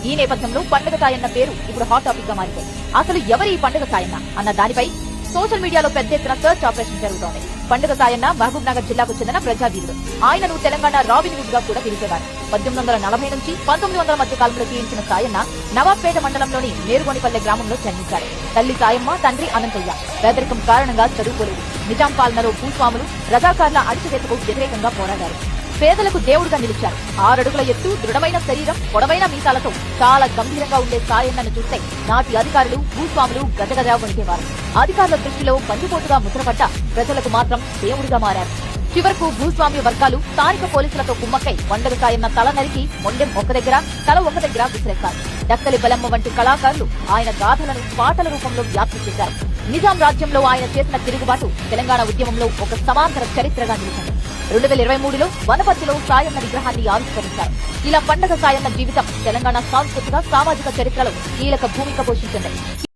ఈ నేపథ్యంలో పండుగ సాయన్న పేరు ఇప్పుడు హాట్ టాపిక్ గా మారిపోయింది. అసలు ఎవరి ఈ పండుగ సాయన్న అన్న దానిపై సోషల్ మీడియాలో పెద్ద ఎత్తున సర్చ్ ఆపరేషన్ జరుగుతోంది. పండుగ సాయన్న మహబూబ్ నగర్ జిల్లాకు చెందిన ప్రజావీరుడు. ఆయనను తెలంగాణ రాబిన్ హుడ్ గా కూడా పిలిచేవారు. 1840 నుంచి 1900 మధ్య కాలంలో జీవించిన సాయన్న నవాబ్పేట మండలంలోని నేరుగొనిపల్లె గ్రామంలో జన్మించారు. తల్లి సాయమ్మ, తండ్రి అనంతయ్య. పేదరికం కారణంగా చదువుకోలేదు. నిజాం పాలనలో భూస్వాములు, రజాకార్ల అణచివేతకు వ్యతిరేకంగా పోరాడారు. పేదలకు దేవుడుగా నిలిచారు. 6 అడుగుల ఎత్తు, దృఢమైన శరీరం, పొడవైన మీసాలతో చాలా గంభీరంగా ఉండే సాయన్నను చూస్తే నాటి అధికారులు, భూస్వాములు గజగజా వణికేవారు. అధికారుల దృష్టిలో బందిపోటుగా ముద్రపడ్డ ప్రజలకు మాత్రం దేవుడిగా మారారు. చివరకు భూస్వామ్య వర్గాలు స్థానిక పోలీసులతో కుమ్మక్కై పండుగ సాయన్న తల నరికి మొండెం ఒక దగ్గర, తల ఒక దగ్గర విసిరేస్తారు. డక్కలి బలమ్మ వంటి కళాకారులు ఆయన గాథలను పాటల రూపంలో వ్యాప్తి చేశారు. నిజాం రాజ్యంలో ఆయన చేసిన తిరుగుబాటు తెలంగాణ ఉద్యమంలో ఒక సమాంతర చరిత్రగా నిలిచింది. 2023లో వనపర్తిలో సాయన్న విగ్రహాన్ని ఆవిష్కరించారు. ఇలా పండుగ సాయన్న జీవితం తెలంగాణ సాంస్కృతిక, సామాజిక చరిత్రలో కీలక భూమిక పోషించింది.